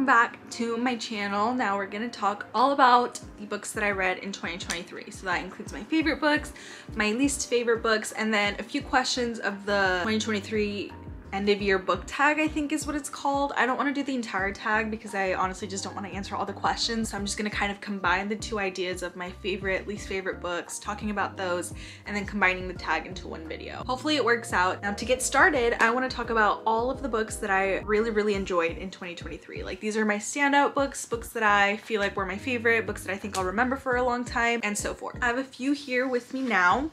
welcome back to my channel. Now we're gonna talk all about the books that I read in 2023. So that includes my favorite books, my least favorite books, and then a few questions of the 2023 end of year book tag, I think is what it's called. I don't want to do the entire tag because I honestly just don't want to answer all the questions. So I'm just going to kind of combine the two ideas of my favorite, least favorite books, talking about those, and then combining the tag into one video. Hopefully it works out. Now to get started, I want to talk about all of the books that I really enjoyed in 2023. Like, these are my standout books, books that I feel like were my favorite, books that I think I'll remember for a long time, and so forth. I have a few here with me now.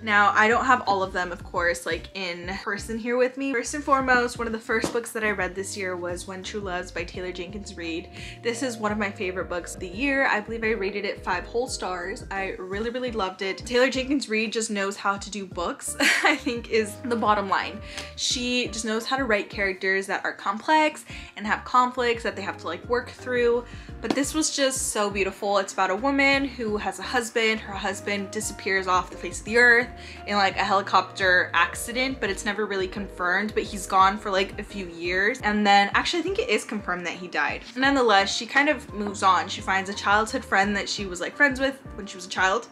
Now, I don't have all of them, of course, like in person here with me. First and foremost, one of the first books that I read this year was When True Loves by Taylor Jenkins Reid. This is one of my favorite books of the year. I believe I rated it 5 whole stars. I really loved it. Taylor Jenkins Reid just knows how to do books, I think is the bottom line. She just knows how to write characters that are complex and have conflicts that they have to like work through. But this was just so beautiful. It's about a woman who has a husband. Her husband disappears off the face of the earth in like a helicopter accident, but it's never really confirmed, but he's gone for like a few years. And then actually I think it is confirmed that he died. Nonetheless, she kind of moves on. She finds a childhood friend that she was like friends with when she was a child,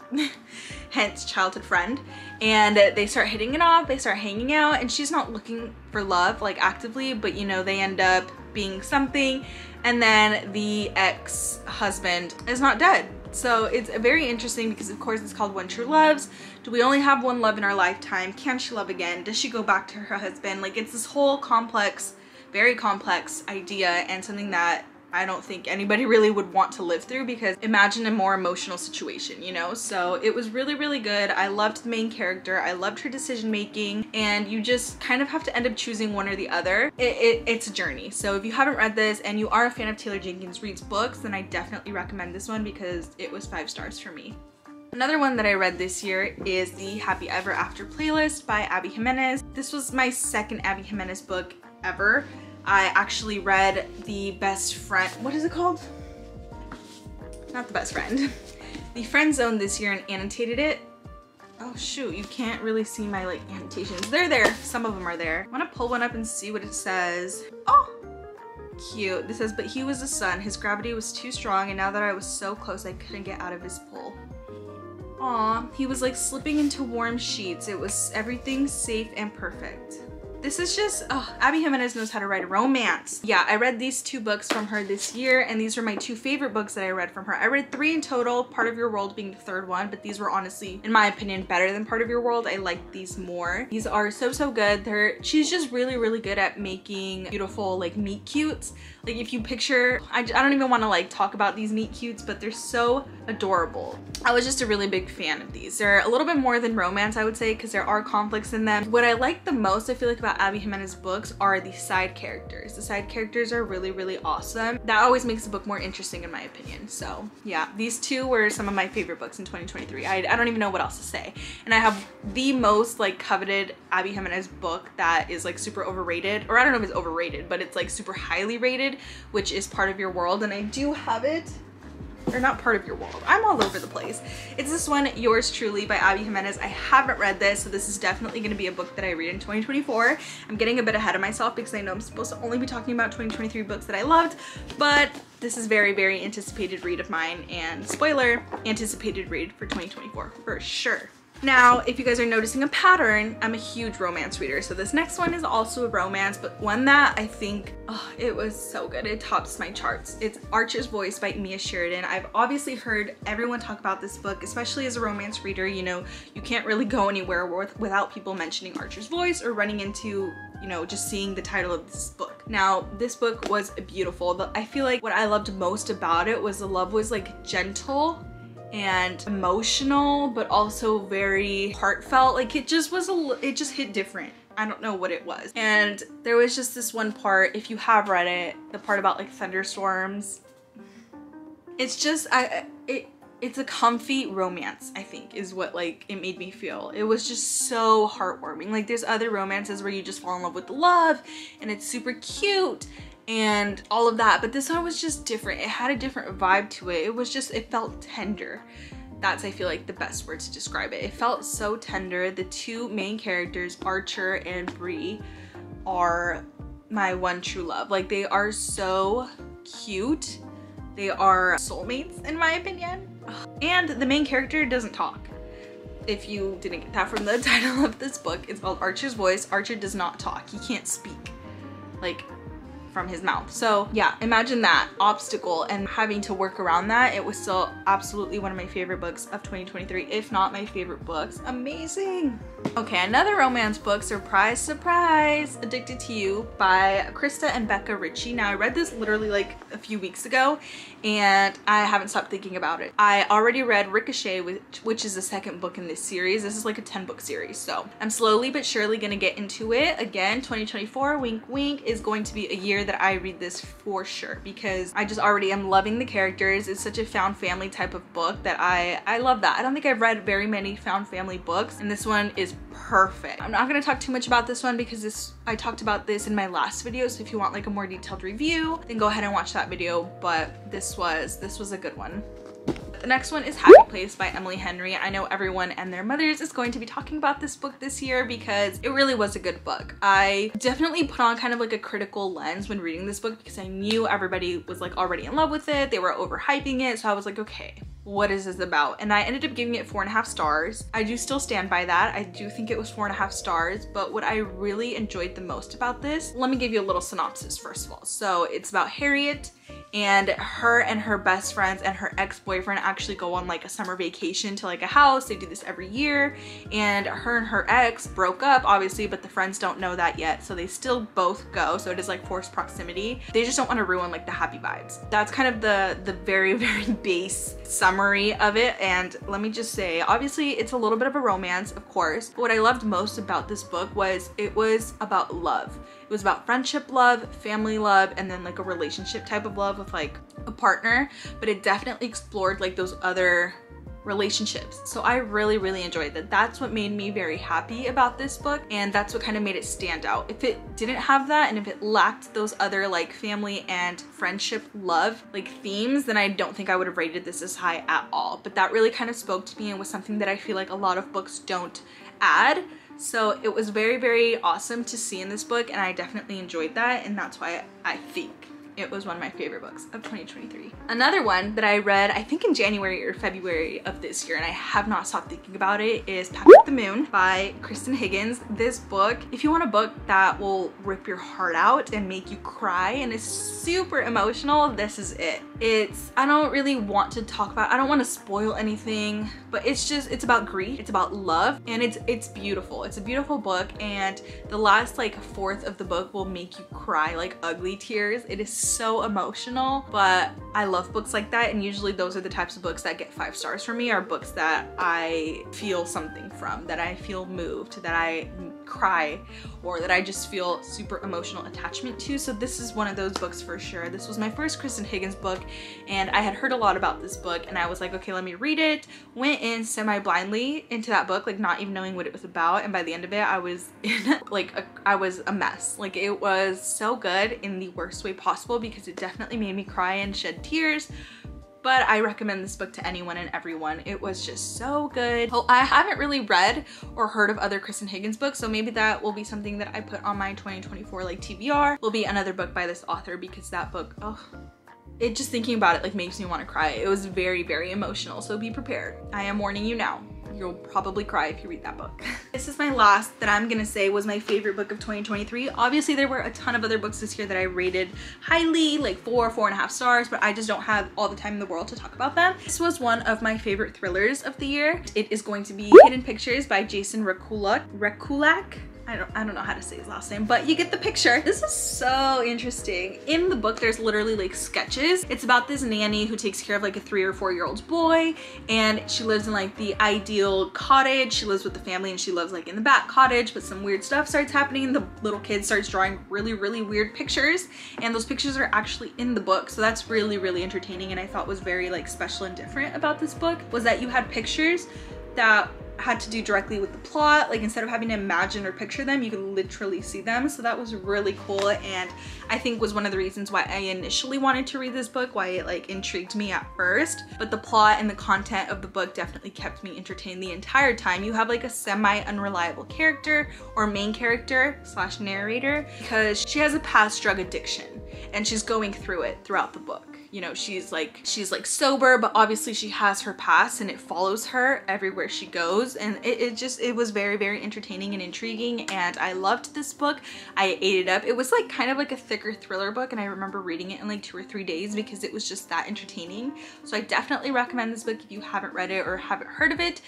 hence childhood friend. And they start hitting it off, they start hanging out, and she's not looking for love like actively, but you know, they end up being something. And then the ex-husband is not dead. So it's very interesting because of course it's called When True Loves. Do we only have one love in our lifetime? Can she love again? Does she go back to her husband? Like, it's this whole complex, very complex idea, and something that I don't think anybody really would want to live through, because imagine a more emotional situation, you know? So it was really good. I loved the main character. I loved her decision making, and you just kind of have to end up choosing one or the other. It's a journey. So if you haven't read this and you are a fan of Taylor Jenkins Reid's books, then I definitely recommend this one because it was 5 stars for me. Another one that I read this year is the Happy Ever After playlist by Abby Jimenez. This was my second Abby Jimenez book ever. I actually read The Best Friend, what is it called? Not The Best Friend. The Friend Zone this year and annotated it. Oh shoot, you can't really see my like annotations. They're there, some of them are there. I wanna pull one up and see what it says. Oh, cute. This says, but he was a son. His gravity was too strong, and now that I was so close, I couldn't get out of his pull. Aw, he was like slipping into warm sheets. It was everything safe and perfect. This is just, oh, Abby Jimenez knows how to write a romance. Yeah, I read these 2 books from her this year, and these were my 2 favorite books that I read from her. I read 3 in total, Part of Your World being the 3rd one, but these were honestly, in my opinion, better than Part of Your World. I liked these more. These are so good. She's just really good at making beautiful like meet cutes. Like, if you picture, I don't even want to like talk about these meet cutes, but they're so adorable. I was just a really big fan of these. They're a little bit more than romance, I would say, because there are conflicts in them. What I like the most, I feel like, about Abby Jimenez books are the side characters. The side characters are really awesome. That always makes the book more interesting in my opinion. So yeah, these 2 were some of my favorite books in 2023. I don't even know what else to say. And I have the most like coveted Abby Jimenez book that is like super overrated, or I don't know if it's overrated, but it's like super highly rated, which is Part of Your World, and I do have it. Or not Part of Your World. I'm all over the place. It's this one, Yours Truly by Abby Jimenez. I haven't read this, so this is definitely going to be a book that I read in 2024. I'm getting a bit ahead of myself because I know I'm supposed to only be talking about 2023 books that I loved, but this is very anticipated read of mine, and spoiler, anticipated read for 2024 for sure. Now, if you guys are noticing a pattern, I'm a huge romance reader. So this next one is also a romance, but one that I think, oh, it was so good. It tops my charts. It's Archer's Voice by Mia Sheridan. I've obviously heard everyone talk about this book, especially as a romance reader. You know, you can't really go anywhere without people mentioning Archer's Voice or running into, you know, just seeing the title of this book. Now, this book was beautiful. I feel like what I loved most about it was the love was like gentle and emotional, but also very heartfelt. Like, it just was it just hit different. I don't know what it was. And there was just this one part, if you have read it, the part about like thunderstorms. It's just, it's a comfy romance, I think, is what like it made me feel. It was just so heartwarming. Like, there's other romances where you just fall in love with the love and it's super cute and all of that, but this one was just different. It had a different vibe to it. It was just, it felt tender. That's, I feel like, the best word to describe it. It felt so tender. The 2 main characters, Archer and Bree, are my one true love. Like, they are so cute. They are soulmates in my opinion. And the main character doesn't talk. If you didn't get that from the title of this book, it's called Archer's Voice. Archer does not talk. He can't speak, like, from his mouth. So yeah, imagine that obstacle and having to work around that. It was still absolutely one of my favorite books of 2023, if not my favorite books. Amazing. Okay, another romance book, surprise, surprise, Addicted to You by Krista and Becca Ritchie. Now I read this literally like a few weeks ago and I haven't stopped thinking about it. I already read Ricochet, which is the second book in this series. This is like a 10-book series, so I'm slowly but surely gonna get into it. Again, 2024, wink wink, is going to be a year that I read this for sure, because I just already am loving the characters. It's such a found family type of book that I love that. I don't think I've read very many found family books, and this one is perfect. I'm not gonna talk too much about this one because I talked about this in my last video, so if you want like a more detailed review, then go ahead and watch that video, but this was a good one. The next one is Happy Place by Emily Henry. I know everyone and their mothers is going to be talking about this book this year because it really was a good book. I definitely put on kind of like a critical lens when reading this book because I knew everybody was like already in love with it. They were overhyping it, so I was like, okay, what is this about? And I ended up giving it 4.5 stars. I do still stand by that. I do think it was 4.5 stars, but what I really enjoyed the most about this, let me give you a little synopsis first of all. So it's about Harriet, and her best friends and her ex-boyfriend actually go on like a summer vacation to like a house. They do this every year, and her ex broke up obviously, but the friends don't know that yet, so they still both go. So it is like forced proximity. They just don't want to ruin like the happy vibes. That's kind of the very base summary of it. And let me just say, obviously it's a little bit of a romance, of course, but what I loved most about this book was it was about love. It was about friendship love, family love, and then like a relationship type of love with like a partner, but it definitely explored like those other relationships. So I really enjoyed that. That's what made me very happy about this book, and that's what kind of made it stand out. If it didn't have that, and if it lacked those other like family and friendship love like themes, then I don't think I would have rated this as high at all. But that really kind of spoke to me and was something that I feel like a lot of books don't add. So it was very awesome to see in this book, and I definitely enjoyed that, and that's why I think it was one of my favorite books of 2023. Another one that I read, I think in January or February of this year, and I have not stopped thinking about it, is Pack Up the Moon by Kristen Higgins. This book, if you want a book that will rip your heart out and make you cry and is super emotional, this is it. I don't really want to talk about, I don't want to spoil anything, but it's about grief, it's about love, and it's beautiful. It's a beautiful book, and the last like fourth of the book will make you cry like ugly tears. It is so emotional, but I love books like that, and usually those are the types of books that get 5 stars for me, are books that I feel something from, that I feel moved, that I cry, or that I just feel super emotional attachment to. So this is one of those books for sure. This was my first Kristen Higgins book, and I had heard a lot about this book, and I was like, okay, let me read it. Went in semi-blindly into that book, like not even knowing what it was about, and by the end of it I was in like I was a mess. Like, it was so good in the worst way possible because it definitely made me cry and shed tears. But I recommend this book to anyone and everyone. It was just so good. Well, I haven't really read or heard of other Kristen Higgins books, so maybe that will be something that I put on my 2024 like TBR. Will be another book by this author, because that book, oh, it just thinking about it like makes me want to cry. It was very emotional, so be prepared. I am warning you now. You'll probably cry if you read that book. This is my last that I'm gonna say was my favorite book of 2023. Obviously there were a ton of other books this year that I rated highly, like 4.5 stars, but I just don't have all the time in the world to talk about them. This was one of my favorite thrillers of the year. It is going to be Hidden Pictures by Jason Rekulak. I don't know how to say his last name, but you get the picture. This is so interesting. In the book, there's literally like sketches. It's about this nanny who takes care of like a 3 or 4-year-old boy, and she lives in like the ideal cottage. She lives with the family, and she lives like in the back cottage, but some weird stuff starts happening. The little kid starts drawing really weird pictures, and those pictures are actually in the book. So that's really entertaining, and I thought was very like special and different about this book was that you had pictures that had to do directly with the plot. Like instead of having to imagine or picture them, you could literally see them. So that was really cool, and I think was one of the reasons why I initially wanted to read this book, why it like intrigued me at first. But the plot and the content of the book definitely kept me entertained the entire time. You have like a semi-unreliable character or main character slash narrator, because she has a past drug addiction and she's going through it throughout the book. You know, she's like sober, but obviously she has her past and it follows her everywhere she goes. And it was very, very entertaining and intriguing, and I loved this book. I ate it up. It was like kind of like a thicker thriller book, and I remember reading it in like 2 or 3 days because it was just that entertaining. So I definitely recommend this book if you haven't read it or haven't heard of it.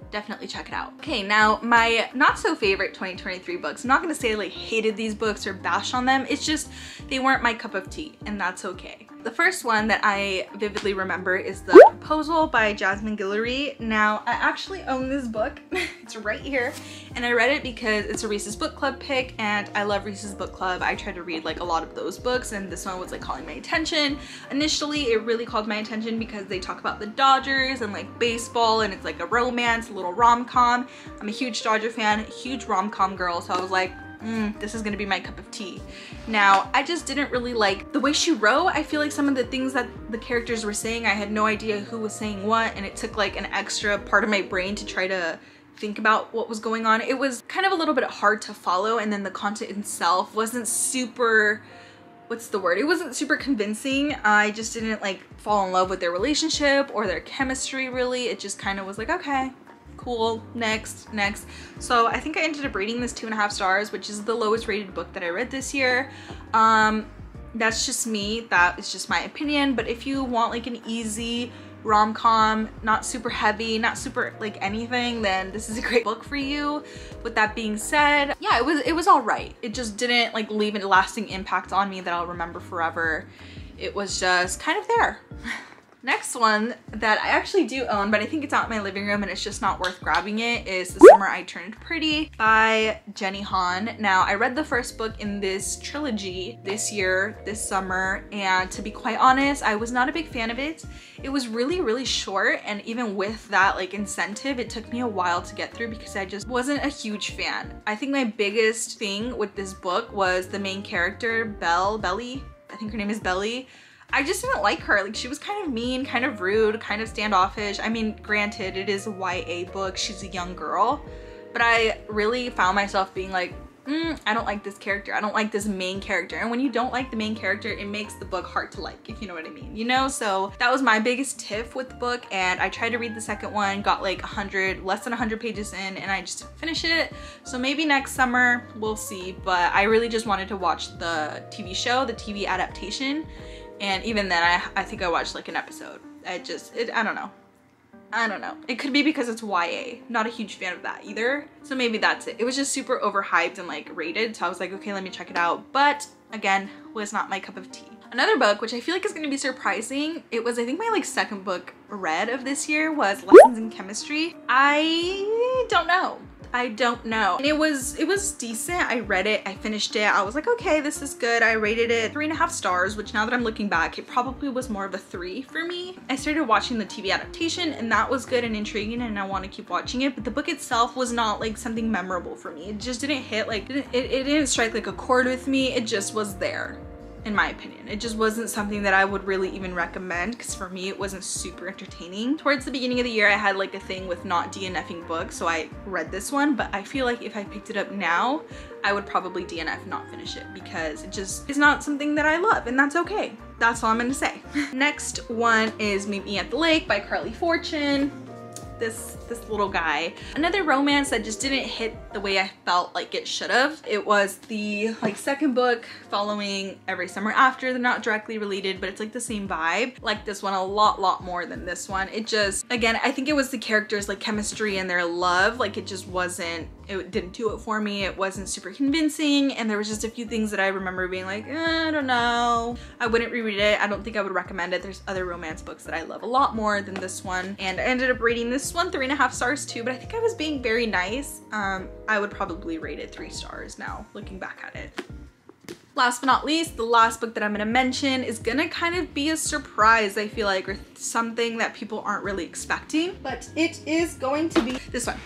Definitely check it out. Okay, now my not so favorite 2023 books. I'm not gonna say I like hated these books or bash on them. It's just they weren't my cup of tea, and that's okay. The first one that I vividly remember is The Proposal by Jasmine Guillory. Now, I actually own this book. It's right here, and I read it because it's a Reese's Book Club pick, and I love Reese's Book Club. I try to read like a lot of those books, and this one was like calling my attention. Initially, it really called my attention because they talk about the Dodgers and like baseball, and it's like a romance, a little rom-com. I'm a huge Dodger fan, huge rom-com girl, so I was like, this is gonna be my cup of tea. Now, I just didn't really like the way she wrote. I feel like some of the things that the characters were saying, I had no idea who was saying what, and it took like an extra part of my brain to try to think about what was going on. It was kind of a little bit hard to follow, and then the content itself wasn't super, what's the word? It wasn't super convincing. I just didn't like fall in love with their relationship or their chemistry really. It just kind of was like, okay, cool, next. So I think I ended up rating this 2.5 stars, which is the lowest rated book that I read this year. That's just me, that is just my opinion. But if you want like an easy rom-com, not super heavy, not super like anything, then this is a great book for you. With that being said, yeah, it was all right. It just didn't like leave a lasting impact on me that I'll remember forever. It was just kind of there. Next one that I actually do own, but I think it's out in my living room and it's just not worth grabbing it, is The Summer I Turned Pretty by Jenny Han. Now, I read the first book in this trilogy this year, this summer, and to be quite honest, I was not a big fan of it. It was really, really short, and even with that like incentive, it took me a while to get through because I just wasn't a huge fan. I think my biggest thing with this book was the main character, Belly. I think her name is Belly. I just didn't like her. Like, she was kind of mean, kind of rude, kind of standoffish. I mean, granted, it is a YA book. She's a young girl. But I really found myself being like, I don't like this character. I don't like this main character. And when you don't like the main character, it makes the book hard to like, if you know what I mean, you know? So that was my biggest tiff with the book. And I tried to read the second one, got like less than 100 pages in, and I just didn't finish it. So maybe next summer, we'll see. But I really just wanted to watch the TV show, the TV adaptation. And even then, I think I watched like an episode. I don't know. It could be because it's YA. Not a huge fan of that either. So maybe that's it. It was just super overhyped and like rated. So I was like, okay, let me check it out. But again, was not my cup of tea. Another book, which I feel like is going to be surprising, it was I think my like second book read of this year, was Lessons in Chemistry. I don't know. And it was decent. I read it, I finished it. I was like, okay, this is good. I rated it 3.5 stars, which now that I'm looking back, it probably was more of a 3 for me. I started watching the TV adaptation, and that was good and intriguing, and I want to keep watching it. But the book itself was not like something memorable for me. It just didn't hit like, it didn't strike like a chord with me. It just was there. In my opinion, it just wasn't something that I would really even recommend, because for me it wasn't super entertaining. Towards the beginning of the year, I had like a thing with not DNFing books, so I read this one, but I feel like if I picked it up now, I would probably DNF, not finish it, because it just is not something that I love, and that's okay. That's all I'm gonna say. Next one is Meet Me at the Lake by Carly Fortune. This little guy. Another romance that just didn't hit the way I felt like it should have. It was the like second book following Every Summer After. They're not directly related, but it's like the same vibe. Like this one a lot more than this one. It just, again, I think it was the characters like chemistry and their love. Like it just wasn't, it didn't do it for me. It wasn't super convincing, and there was just a few things that I remember being like, I don't know. I wouldn't reread it. I don't think I would recommend it. There's other romance books that I love a lot more than this one, and I ended up rating this one 3.5 stars too, but I think I was being very nice. I would probably rate it 3 stars now, looking back at it. Last but not least, the last book that I'm gonna mention is gonna kind of be a surprise, I feel like, or something that people aren't really expecting, but it is going to be this one.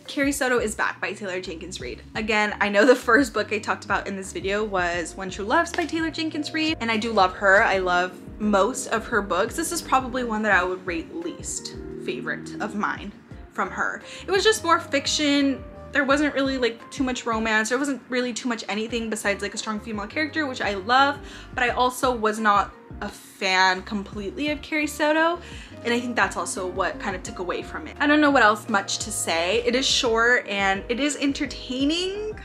Carrie Soto is Back by Taylor Jenkins Reid. Again, I know the first book I talked about in this video was One True Loves by Taylor Jenkins Reid, and I do love her. I love most of her books. This is probably one that I would rate least favorite of mine from her. It was just more fiction. There wasn't really like too much romance. There wasn't really too much anything besides like a strong female character, which I love, but I also was not a fan completely of Carrie Soto, and I think that's also what kind of took away from it. I don't know what else much to say. It is short and it is entertaining.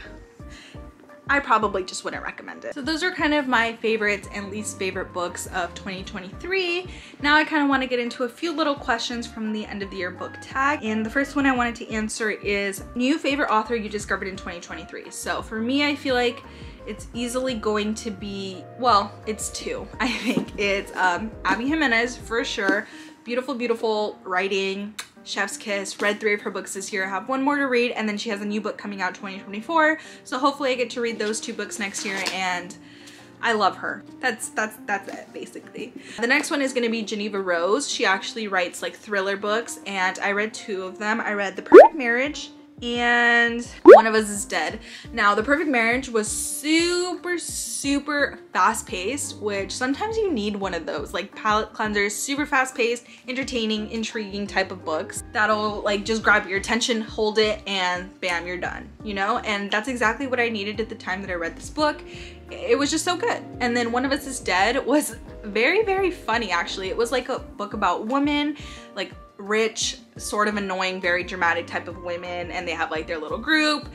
I probably just wouldn't recommend it. So those are kind of my favorites and least favorite books of 2023. Now I kind of want to get into a few little questions from the end of the year book tag. And the first one I wanted to answer is new favorite author you discovered in 2023. So for me, I feel like it's easily going to be, well, it's two. I think it's Abby Jimenez for sure. Beautiful, beautiful writing. Chef's kiss. Read 3 of her books this year. I have 1 more to read, and then she has a new book coming out 2024. So hopefully I get to read those 2 books next year, and I love her. That's it basically. The next one is going to be Geneva Rose. She actually writes like thriller books, and I read 2 of them. I read The Perfect Marriage and One of Us is Dead. Now, The Perfect Marriage was super fast-paced, which sometimes you need one of those, like palate cleansers, super fast-paced, entertaining, intriguing type of books that'll like just grab your attention, hold it, and bam, you're done, you know? And that's exactly what I needed at the time that I read this book. It was just so good. And then One of Us is Dead was very funny, actually. It was like a book about women, like rich, sort of annoying, very dramatic type of women, and they have like their little group.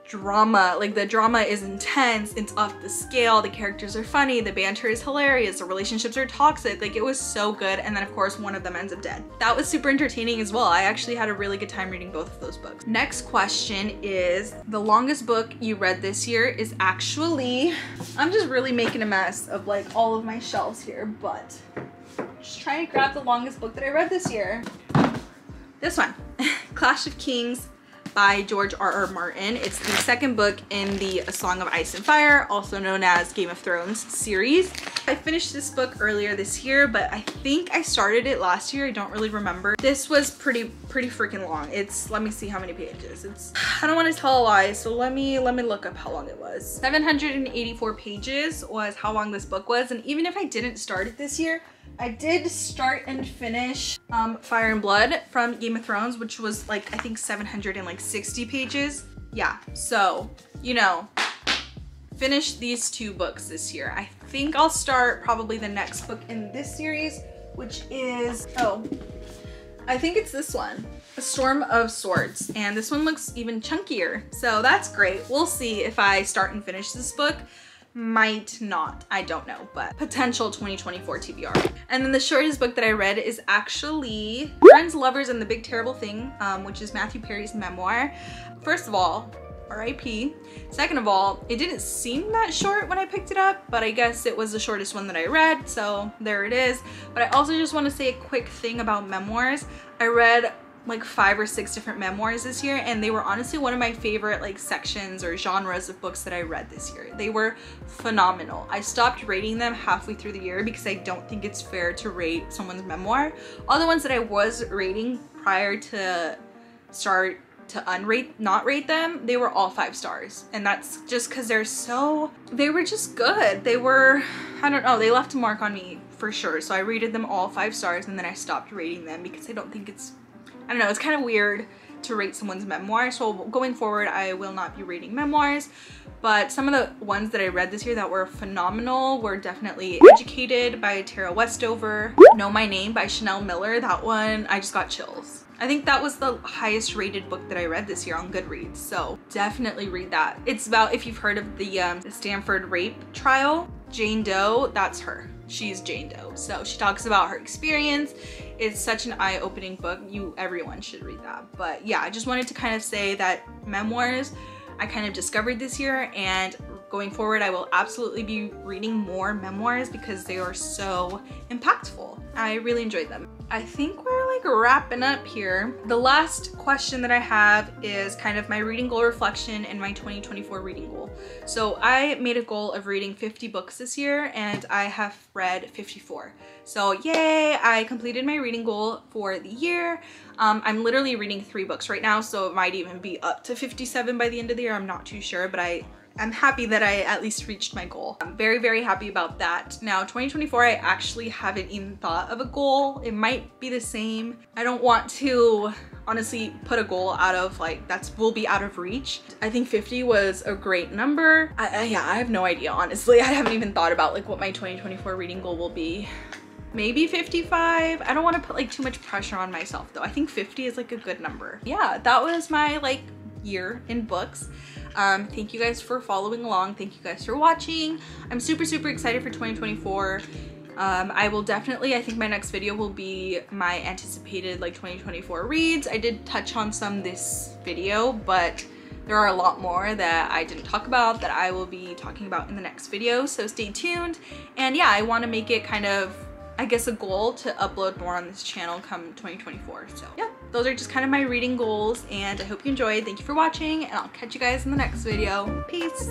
Drama, like the drama is intense, it's off the scale, the characters are funny, the banter is hilarious, the relationships are toxic, like it was so good. And then of course one of them ends up dead. That was super entertaining as well. I actually had a really good time reading both of those books. Next question is, the longest book you read this year is actually, I'm just really making a mess of like all of my shelves here, but just trying to grab the longest book that I read this year. This one, Clash of Kings by George R.R. Martin. It's the second book in the A Song of Ice and Fire, also known as Game of Thrones series. I finished this book earlier this year, but I think I started it last year. I don't really remember. This was pretty freaking long. It's, let me see how many pages. It's, I don't want to tell a lie, so let me look up how long it was. 784 pages was how long this book was, and even if I didn't start it this year, I did start and finish Fire and Blood from Game of Thrones, which was like, I think 760 pages. Yeah, so, you know, finish these 2 books this year. I think I'll start probably the next book in this series, which is, oh, I think it's this one, A Storm of Swords. And this one looks even chunkier, so that's great. We'll see if I start and finish this book. Might not, I don't know, but potential 2024 TBR. And then the shortest book that I read is actually Friends, Lovers, and the Big Terrible Thing, which is Matthew Perry's memoir. First of all, RIP. Second of all, it didn't seem that short when I picked it up, but I guess it was the shortest one that I read, so there it is. But I also just want to say a quick thing about memoirs. I read like 5 or 6 different memoirs this year, and they were honestly one of my favorite like sections or genres of books that I read this year. They were phenomenal. I stopped rating them halfway through the year because I don't think it's fair to rate someone's memoir. All the ones that I was rating prior to start to not rate them, they were all 5 stars, and that's just because they were just good. They were, I don't know, they left a mark on me for sure. So I rated them all 5 stars, and then I stopped rating them because I don't think it's, I don't know, it's kind of weird to rate someone's memoir. So going forward, I will not be rating memoirs. But some of the ones that I read this year that were phenomenal were definitely Educated by Tara Westover, Know My Name by Chanel Miller. That one, I just got chills. I think that was the highest rated book that I read this year on Goodreads, so definitely read that. It's about, if you've heard of the Stanford rape trial, Jane Doe, that's her. She's Jane Doe. So she talks about her experience. It's such an eye-opening book. Everyone should read that. But yeah, I just wanted to kind of say that memoirs I kind of discovered this year, and going forward I will absolutely be reading more memoirs because they are so impactful. I really enjoyed them. I think we're like like wrapping up here. The last question that I have is kind of my reading goal reflection and my 2024 reading goal. So I made a goal of reading 50 books this year and I have read 54. So yay, I completed my reading goal for the year. I'm literally reading 3 books right now, so it might even be up to 57 by the end of the year. I'm not too sure, but I'm happy that I at least reached my goal. I'm very, very happy about that. Now, 2024, I actually haven't even thought of a goal. It might be the same. I don't want to honestly put a goal out of like, will be out of reach. I think 50 was a great number. Yeah, I have no idea, honestly. I haven't even thought about like what my 2024 reading goal will be. Maybe 55. I don't want to put like too much pressure on myself though. I think 50 is like a good number. Yeah, that was my like year in books. Thank you guys for following along. Thank you guys for watching. I'm super, super excited for 2024. I will definitely, I think my next video will be my anticipated like 2024 reads. I did touch on some this video, but there are a lot more that I didn't talk about that I will be talking about in the next video. So stay tuned. And yeah, I want to make it kind of, I guess, a goal to upload more on this channel come 2024. So yeah, those are just kind of my reading goals and I hope you enjoyed. Thank you for watching and I'll catch you guys in the next video. Peace.